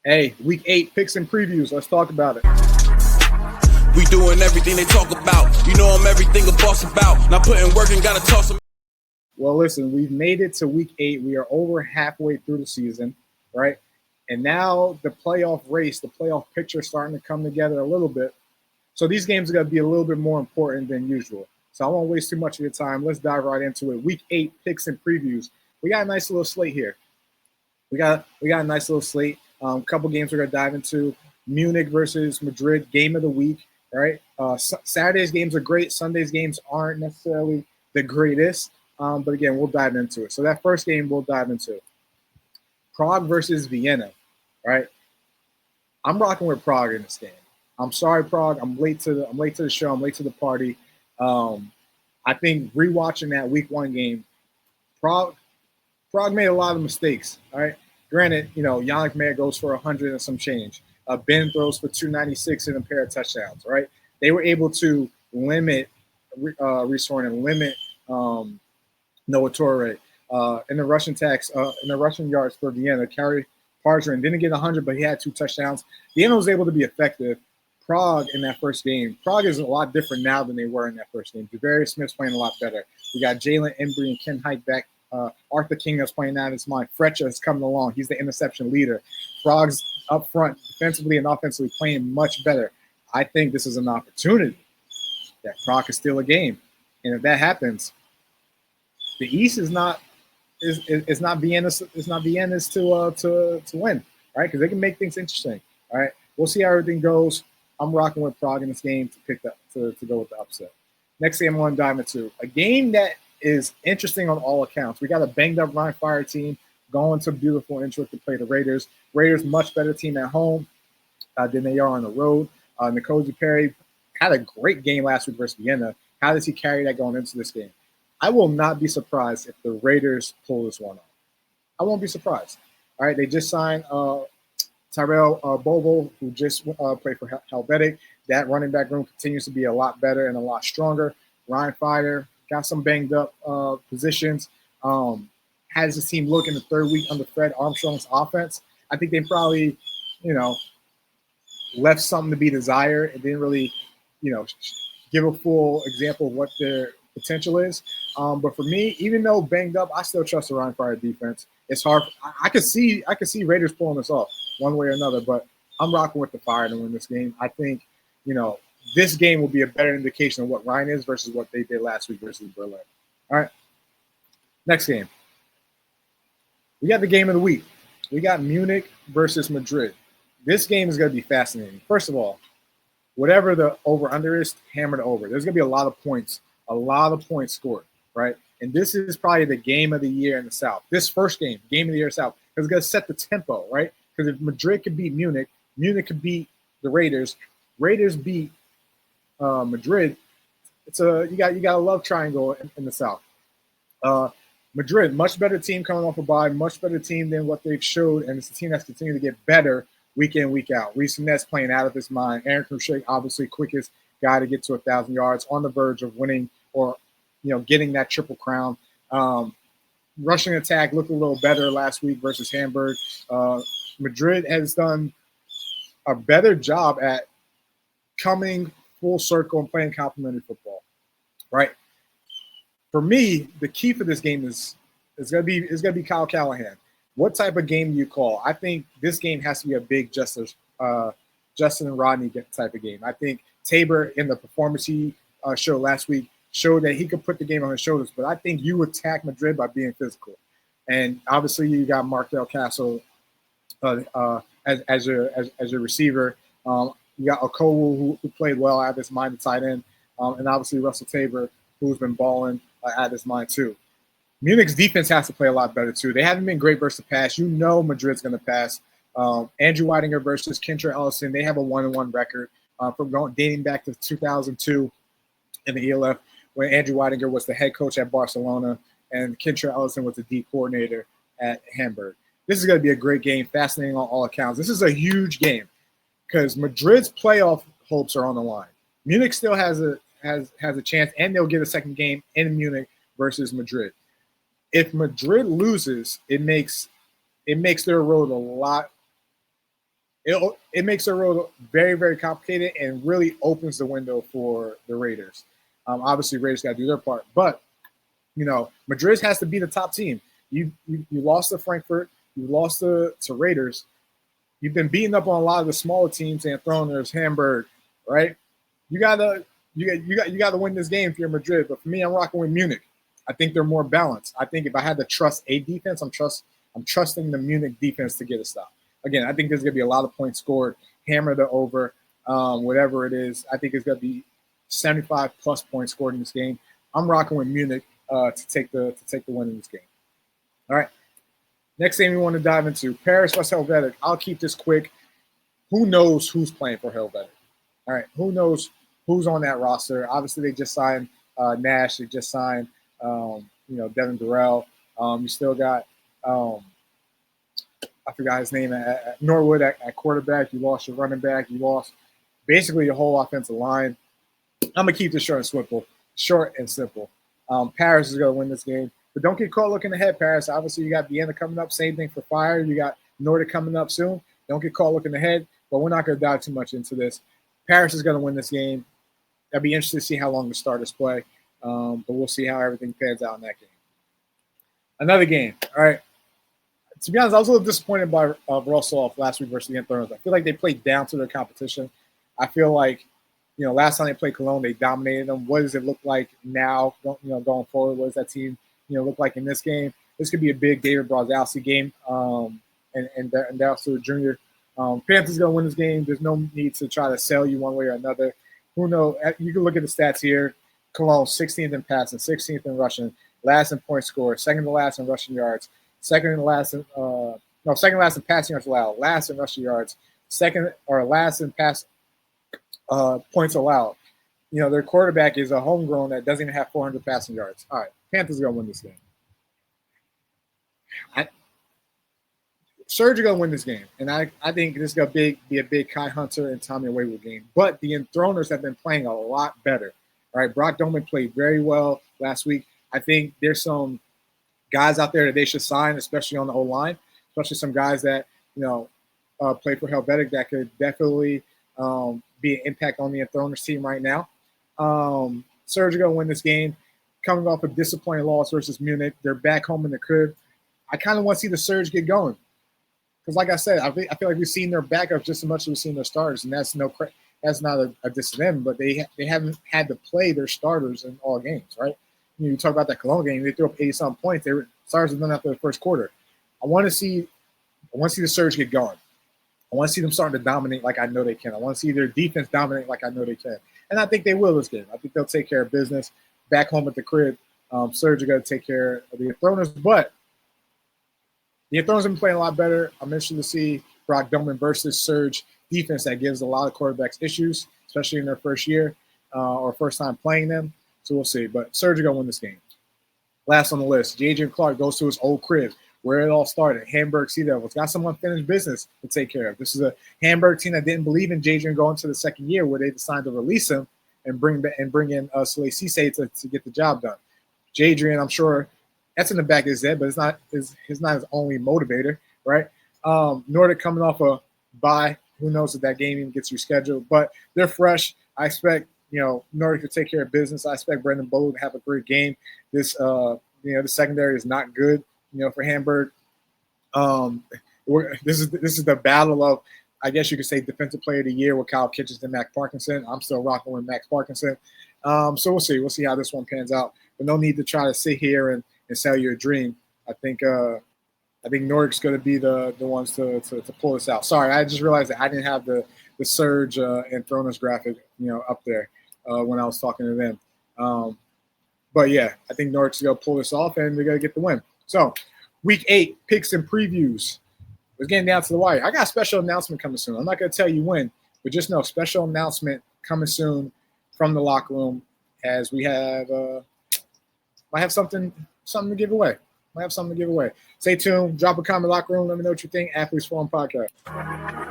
Hey, week 8 picks and previews. Let's talk about it. We doing everything they talk about. You know I'm everything a boss about. Not putting work and gotta toss them. Well, listen, we've made it to week 8. We are over halfway through the season, right? And now the playoff race, the playoff picture is starting to come together a little bit. So these games are going to be a little bit more important than usual. So I won't waste too much of your time. Let's dive right into it. Week 8 picks and previews. We got a nice little slate here. We got a nice little slate. Couple games we're going to dive into. Munich versus Madrid, game of the week, right? Saturday's games are great. Sunday's games aren't necessarily the greatest. But again, we'll dive into it. So that first game we'll dive into. Prague versus Vienna, right? I'm rocking with Prague in this game. I'm sorry, Prague. I'm late to the show. I'm late to the party. I think rewatching that week 1 game, Prague made a lot of mistakes. All right. Granted, Yannick Mayer goes for 100 and some change. Ben throws for 296 and a pair of touchdowns. Right. They were able to limit Reece Horn and limit Noah Torre in the rushing yards for Vienna. Carry Pargerin didn't get 100, but he had 2 touchdowns. Vienna was able to be effective. Prague in that first game. Prague is a lot different now than they were in that first game. Javarius Smith's playing a lot better. We got Jalen Embry and Ken Hite back. Arthur King is playing out of his mind. Fletcher is coming along. He's the interception leader. Prague's up front, defensively and offensively, playing much better. I think this is an opportunity that Prague can steal a game. And if that happens, the East is not Vienna's to win, right? Because they can make things interesting. All right. We'll see how everything goes. I'm rocking with Prague in this game to go with the upset. Next game I want to dive into a game that is interesting on all accounts. We got a banged up Ryan Fire team going to beautiful Innsbruck to play the Raiders. Raiders much better team at home than they are on the road. N'Kosi Perry had a great game last week versus Vienna. How does he carry that going into this game? I will not be surprised if the Raiders pull this one off. I won't be surprised. All right, they just signed Tyrell Bogle, who just played for Helvetic. That running back room continues to be a lot better and a lot stronger. Ryan Fire got some banged up positions. Has his team look in the third week under Fred Armstrong's offense. I think they probably, left something to be desired and didn't really, give a full example of what their potential is. But for me, even though banged up, I still trust the Ryan Fire defense. It's hard. I could see Raiders pulling this off one way or another, but I'm rocking with the Fire to win this game. I think, this game will be a better indication of what Ryan is versus what they did last week versus Berlin. All right. Next game. We got the game of the week. We got Munich versus Madrid. This game is going to be fascinating. First of all, whatever the over-under is, hammer it over. There's going to be a lot of points scored, right? And this is probably the game of the year in the South. This first game of the year in the South, is going to set the tempo, right? Because if Madrid could beat Munich, Munich could beat the Raiders beat Madrid. You got a love triangle in the South. Madrid, much better team coming off a bye, much better team than what they've showed, and it's a team that's continuing to get better week in, week out. Reece Ness playing out of his mind. Aaron Crochet, obviously quickest guy to get to 1,000 yards, on the verge of winning or getting that triple crown. Rushing attack looked a little better last week versus Hamburg. Madrid has done a better job at coming full circle and playing complementary football, right? For me, the key for this game is gonna be Kyle Callahan. What type of game do you call? I think this game has to be a big Justin and Rodney type of game. I think Tabor in the performance he showed last week showed that he could put the game on his shoulders. But I think you attack Madrid by being physical, and obviously you got Markel Castle as your receiver. You got Okowu who played well out of his mind, the tight end, and obviously Russell Tabor who's been balling out of his mind too. Munich's defense has to play a lot better too. They haven't been great versus the pass. Madrid's going to pass. Andrew Weidinger versus Kentra Ellison. They have a 1-1 record from dating back to 2002 in the ELF when Andrew Weidinger was the head coach at Barcelona and Kentra Ellison was the D coordinator at Hamburg. This is going to be a great game, fascinating on all accounts. This is a huge game because Madrid's playoff hopes are on the line. Munich still has a chance, and they'll get a second game in Munich versus Madrid. If Madrid loses, it makes their road a lot it makes the road very, very complicated and really opens the window for the Raiders. Obviously, Raiders got to do their part, but Madrid has to be the top team. You lost to Frankfurt, you lost to Raiders. You've been beating up on a lot of the smaller teams, and Throners, Hamburg, right? You gotta win this game if you're Madrid. But for me, I'm rocking with Munich. I think they're more balanced. I think if I had to trust a defense, I'm trusting the Munich defense to get a stop. Again, I think there's gonna be a lot of points scored, hammer the over, whatever it is. I think it's gonna be 75 plus points scored in this game. I'm rocking with Munich to take the win in this game. All right. Next thing we want to dive into, Paris vs. Helvetic. I'll keep this quick. Who knows who's playing for Helvetic? All right, who knows who's on that roster? Obviously, they just signed Nash. They just signed, Devin Durrell. You still got, I forgot his name, at Norwood at quarterback. You lost your running back. You lost basically your whole offensive line. I'm going to keep this short and simple. Paris is going to win this game. But don't get caught looking ahead, Paris. Obviously, you got Vienna coming up. Same thing for Fire. You got Nordic coming up soon. Don't get caught looking ahead. But we're not going to dive too much into this. Paris is going to win this game. That'd be interesting to see how long the starters play. But we'll see how everything pans out in that game. Another game. All right. To be honest, I was a little disappointed by Russell last week versus the Thorns. I feel like they played down to their competition. I feel like, last time they played Cologne, they dominated them. What does it look like now, going forward? What does that team look like in this game? This could be a big David Brazowski game, and Dallas Jr. Panthers going to win this game. There's no need to try to sell you one way or another. Who knows? You can look at the stats here. Cologne, 16th in passing, 16th in rushing, last in points scored, second to last in rushing yards, second to last in passing yards allowed, last in rushing yards, last in pass points allowed. Their quarterback is a homegrown that doesn't even have 400 passing yards. All right, Panthers are going to win this game. Surge are going to win this game, and I think this is going to be a big Kai Hunter and Tommy Wayward game. But the Enthroners have been playing a lot better. All right, Brock Doman played very well last week. I think there's some guys out there that they should sign, especially on the O-line, especially some guys that, play for Helvetic that could definitely be an impact on the Enthroners team right now. Surge are going to win this game. Coming off a disappointing loss versus Munich. They're back home in the crib. I kind of want to see the Surge get going. Because, like I said, I feel like we've seen their backups just as much as we've seen their starters, and that's not a diss to them, but they haven't had to play their starters in all games, right? You talk about that Cologne game; they threw up 80-something points. Starters have done after the first quarter. I want to see the Surge get going. I want to see them starting to dominate like I know they can. I want to see their defense dominate like I know they can, and I think they will this game. I think they'll take care of business back home at the crib. Surge are going to take care of the Throners, but the Throners have been playing a lot better. I'm interested to see Brock Doman versus Surge defense that gives a lot of quarterbacks issues, especially in their first year or first time playing them. So we'll see. But Surge are going to win this game. Last on the list, J.J. Clark goes to his old crib where it all started. Hamburg Sea Devils got some unfinished business to take care of. This is a Hamburg team that didn't believe in J.J. going to the second year, where they decided to release him and bring in Slate to get the job done. J.J., I'm sure that's in the back of his head, but it's not his only motivator, right? Nordic coming off a bye. Who knows if that game even gets rescheduled? But they're fresh. I expect, Nordic to take care of business. I expect Brendan Bowler to have a great game. This, the secondary is not good, for Hamburg. This is the battle of, I guess you could say, defensive player of the year with Kyle Kitchens and Max Parkinson. I'm still rocking with Max Parkinson. So we'll see. We'll see how this one pans out. But no need to try to sit here and sell your dream. I think Nordic's going to be the ones to pull this out. Sorry, I just realized that I didn't have the Surge and Throners graphic, up there when I was talking to them. But yeah, I think Nordic's going to pull this off, and they're going to get the win. So, Week 8 picks and previews. We're getting down to the wire. I got a special announcement coming soon. I'm not going to tell you when, but just know special announcement coming soon from the locker room, as we have might have something to give away. Stay tuned. Drop a comment in the locker room. Let me know what you think. Athletes Forum Podcast.